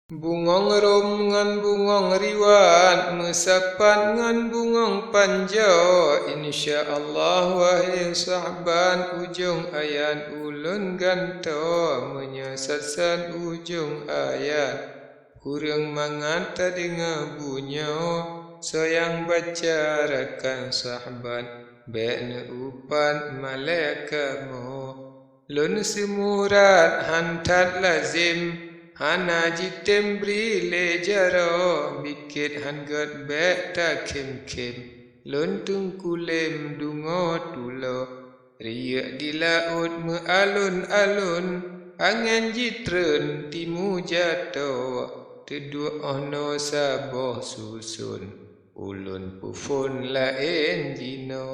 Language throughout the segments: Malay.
Bungong rom ngan bungong riwat, mesapat ngan bungong panjo. InsyaAllah wahai sahabat, ujung ayat ulun ganto, menyesatsan ujung ayat. Kurang mangata dengar bunyo, soyang baca rakan sahabat, bekna upan malaikamu. Lun semurat hantat lazim, hana jitem beri lejaro, bikit hangat bek tak kem-kem. Lun tung kulem dungo tulo, riak di laut mealun-alun, angan jitren timu jatuh, teduh ono saboh susun, ulun pufun lain jino.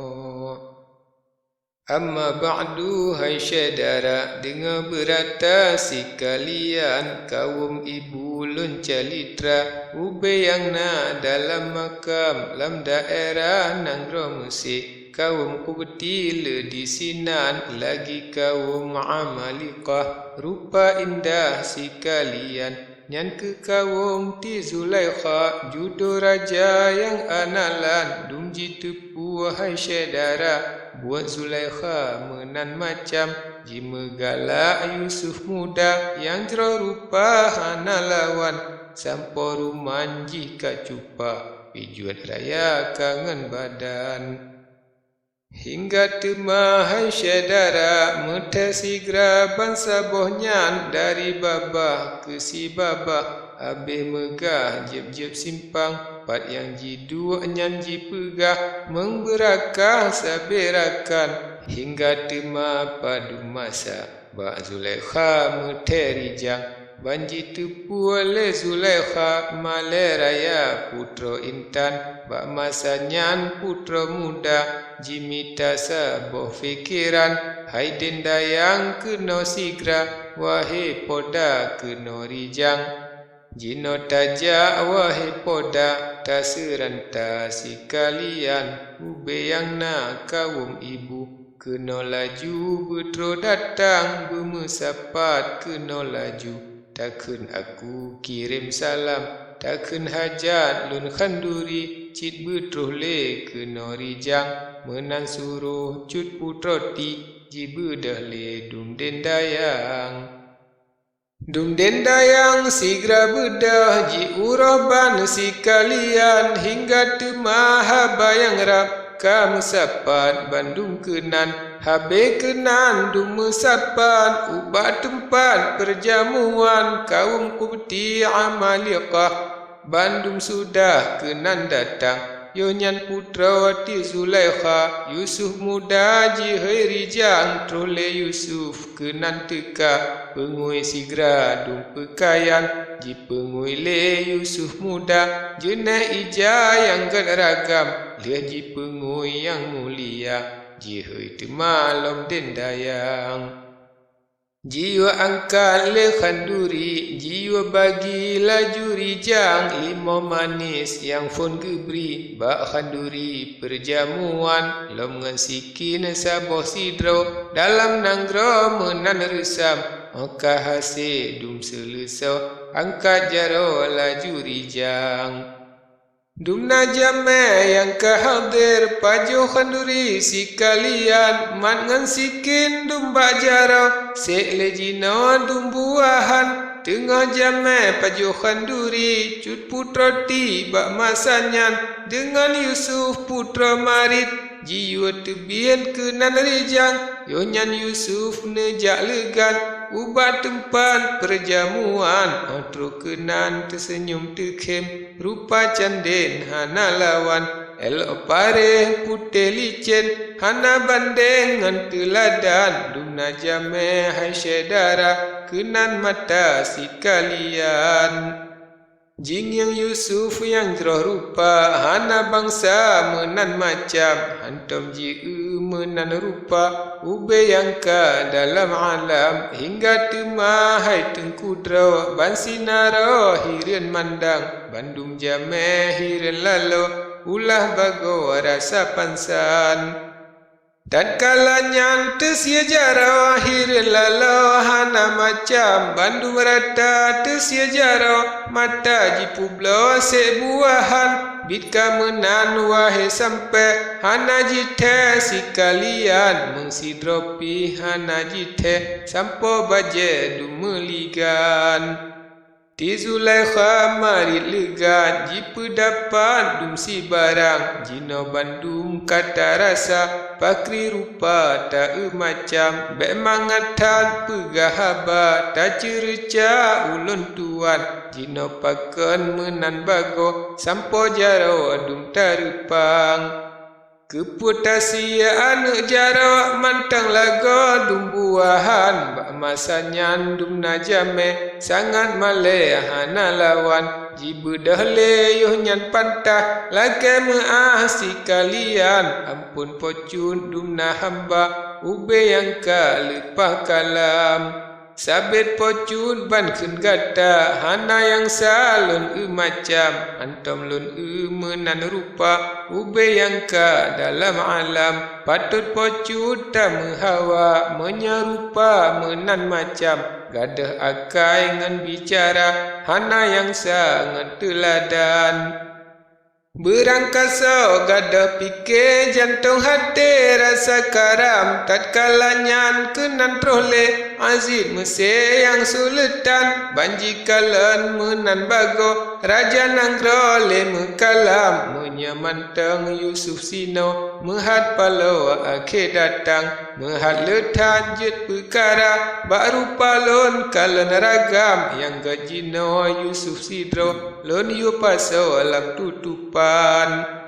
Amma ba'du hai syedara, dengar berata sekalian, kaum ibu lun calitra, ube yang na dalam makam, lam daerah nangro musik, kaum kubeti le di sinan, lagi kaum amalikah, rupa indah sekalian. Nyan ke kaum ti Zulaikha, judo raja yang analan, dumji tepu hai syedara, buat Zulaikha menan macam, jima galak Yusuf muda, yang jero rupa hana lawan, sampo ruman jika cupa, pijuat raya kangen badan. Hingga tema hai syedara, metasigra bangsa bohnyan, dari babah ke si babah, abe megah jeb-jeb simpang, pat yang jidu nyan ji pegah, memberakah saberakan, hingga tema padu masa, bak Zulaikha meterijang, banji tepu oleh Zulaikha, maleraya putra intan, bak masa nyan putra muda, jimita saboh fikiran, hai dendayang kena sigra, wahai poda kena rijang. Jino taja wahai poda, taseranta sekalian, ube yang na kaum ibu, kena laju betro datang, bermesapat kena laju. Takkan aku kirim salam, takkan hajat lun khanduri, cit betro le kena rijang, menan suruh cut putroti, jibedah le dum dendayang. Dum dendayang sigra bedah, ji uraban sekalian, hingga tema habayang rap, kamu sapat bandung kenan, habe kenan dum mesapat, ubah tempat perjamuan, kaum kubti amalikah, bandung sudah kenan datang. Yonyan putra wati Zulaikha, Yusuf muda ji hai rijang, trole Yusuf kenan teka, pengui sigra dum pekayan, ji pengui le Yusuf muda, jenah ija yang ragam, lihat ji pengui yang mulia, ji hai temalom dendayang. Jiwa angkat le khanduri, jiwa bagi laju rijang, lima manis yang fon gebri, bak khanduri perjamuan, lom ngasikin saboh sidro, dalam nanggro menan resam, maka hasil dum selesau, angkat jaro laju rijang. Dumna jame yang kehadir, pajo khanduri sekalian, mat ngan sikin dum bajaro, sekle jino dum buahan, tengah jame pajo khanduri, cut putra ti bak masanyan, dengan Yusuf putra marit, jiwa tebian kenan rijang, yonyan Yusuf nejak legan, ubah tempat perjamuan, otro kenan tersenyum terkem, rupa canden hana lawan, elok pare putih licin, hana bandeng ngan teladan, dumna jame hai syedara, kenan mata sekalian. Jing yang Yusuf yang jroh rupa, hana bangsa menan macam, hantam ji menan rupa, ube yang ka dalam alam, hingga tema hai tengkudraw, ban sinaro hirin mandang, bandung jame hirin lalo, ulah bago rasa pansan. Dan kalanya tersia jaro akhir lalau hana macam Bandung rata tersia jaro mata jipu blo sebuahan Bika menan wahai sampai hana jite si kalian mengsidropi hana jite sampo baje dumeligan Di Zulaikha marit lega jipu dapat dum si barang Jino Bandung kata rasa pakri rupa tak macam Bek mangatan pegahaba tak cerca ulun tuan Jino pakan menan bago sampo jaro dum tarupang Keputasi anak jaro mantang lago dum buahan Bak masanya dum najame sangat male hana lawan Jibedah leyuh nyan pantah lake measi kalian Ampun pocun dum na hamba ube yang kalepah kalam Sabit pocun ban kun gata hana yang salun macam antom lun menan rupa ube yang ka dalam alam patut pocun tak menghawa menyerupa menan macam gadah akai ngan bicara hana yang sangat teladan Berangkasa gada fikir jantung hati rasa karam tatkala nyan kenan trole Aziz Mesir yang sultan banji kalan menan bago raja nanggro le mekalam menyamantang Yusuf Sino mehat palo akhir datang mehat letat jet perkara baru palon kalan ragam yang gajino Yusuf Sidro lon yu paso alam tutupan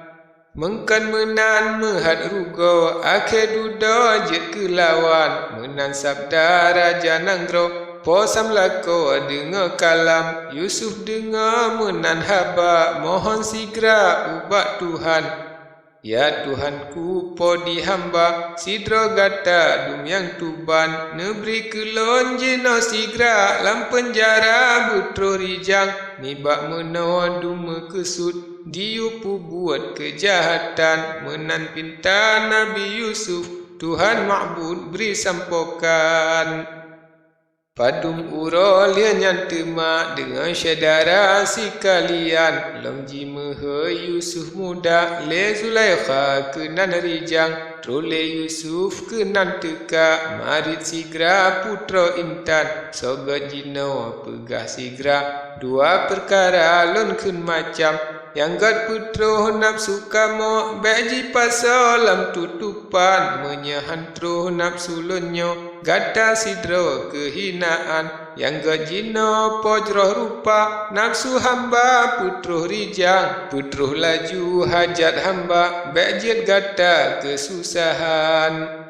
Mengkan menan mehat rugo akhir dudo jet kelawan menan sabda raja nanggro posam lako dengar kalam Yusuf dengar menan haba mohon segera ubak Tuhan Ya Tuhanku podi hamba sidro gata dum yang tuban neberi kelon jino sigra lam penjara butro rijang nibak menawa dum kesud diupu buat kejahatan menan pinta Nabi Yusuf Tuhan Ma'bud beri sampokan Padum uro lian tema dengan syedara si kalian Lam jimehe Yusuf muda le Zulaikha kenan rijang Trole Yusuf kenan teka marit sigra putra intan Sogat jino pegah sigra dua perkara lon kun macam Yang gat putra nafsu kamo beji pasal lam tutupan menyahantro nafsu lonyo gata sidro kehinaan yang gat jino pojroh rupa nafsu hamba putra rijang putra laju hajat hamba bejiat gata kesusahan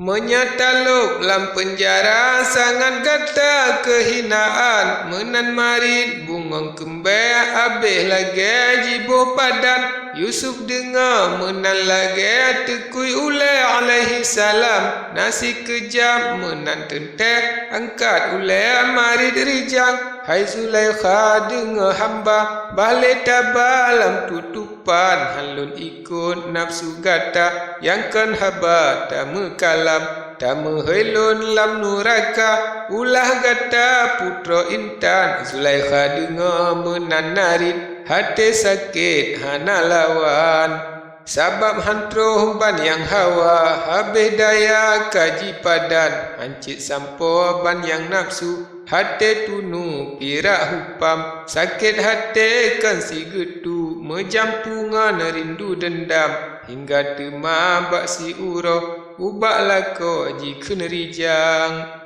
Menyataluk lam penjara sangat gata kehinaan menan marit bungong kembe abih lagi jibo padan Yusuf dengar menan lagi tekui ulai alaihi salam nasi kejam menan tenteh angkat ulai marit rijang Hai Zulaikha dengar hamba balik tabalam tutupan halun ikut nafsu gata yang kan haba tamu kalam tamu helun lam nuraka ulah gata putra intan Zulaikha dengar menan narit hati sakit hana lawan Sabab hantro ban yang hawa habis daya kaji padan hancit sampo ban yang nafsu hati tunu pirak hupam sakit hati kan si getu menjampungan rindu dendam hingga tema bak si uro ubak lako jikun rijang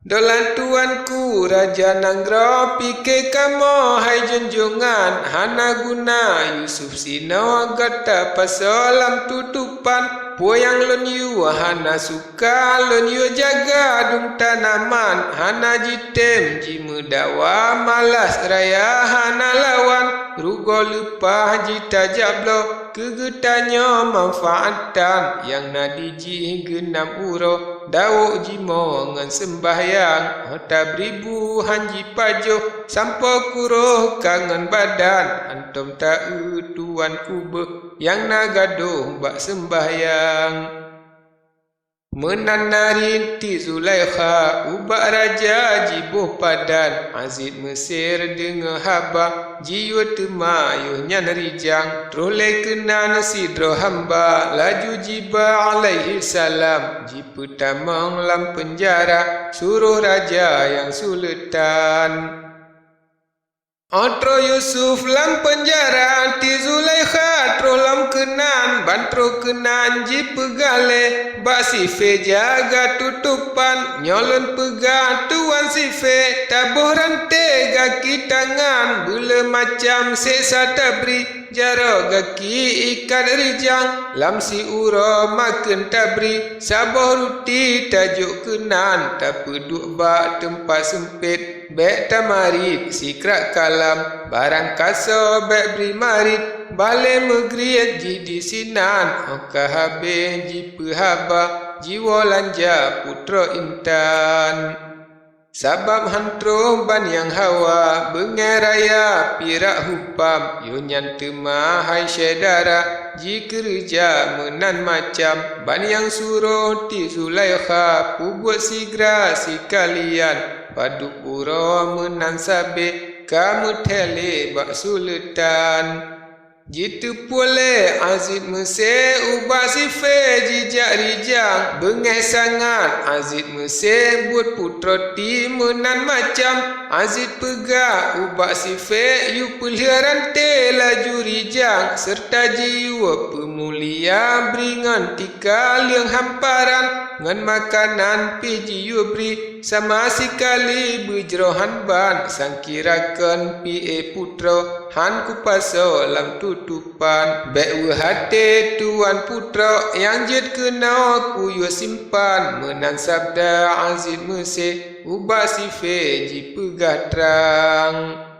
Dolan tuanku Raja Nanggro pikir kamu hai junjungan hana guna Yusuf Sino gata pasalam tutupan Poyang lon yu hana suka lon yu jaga dung tanaman hana jitem jimedawa malas raya hana lawan rugo lupa jita jablo kegetanyo manfaatan yang nadiji genam uro dawuk jimo ngan sembahyang hota beribu hanji pajo sampo kuruh kangen badan antum tak tuan kubeh yang nagaduh bak sembahyang Menanarin ti Zulaikha ubak raja jibuh padan Aziz Mesir dengar haba jiwa temayu nyan rijang Troleh kenan sidro hamba laju jiba alaihi salam jipu tamang lam penjara suruh raja yang sultan Otro Yusuf lam penjara ti Zulaikha tro lam kenan bantro kenan ji pegale bak sife jaga tutupan nyolon pega tuan sife tabuh rante gaki tangan bula macam seksa tabri jaro gaki ikat rijang lam si uro makan tabri saboh ruti tajuk kenan tak peduk bak tempat sempit Bek tamarit sikrak kalam barang kaso bek beri marit bale megriat ji di sinan oka habe ji pehaba jiwa lanja putra intan Sabab hantro ban yang hawa bengai raya pirak hupam yunyan tema hai syedara ji kerja menan macam ban yang suruh ti Zulaikha pubuat sigra si kalian Padu pura menan sabe kamu tele bak sultan Jitu pule Aziz Mesir ubah sife jijak rijang bengai sangat Aziz Mesir buat putra ti menan macam Aziz pegah ubah sife yu pelihara te laju rijang serta jiwa pemulia beringan tika liang hamparan ngan makanan piji yu beri sama sekali berjerohan ban sangkirakan pi putra han kupaso lam tutupan bek hati tuan putra yang jet kena ku yo simpan menan sabda Aziz Mesir ubah sife ji pegah terang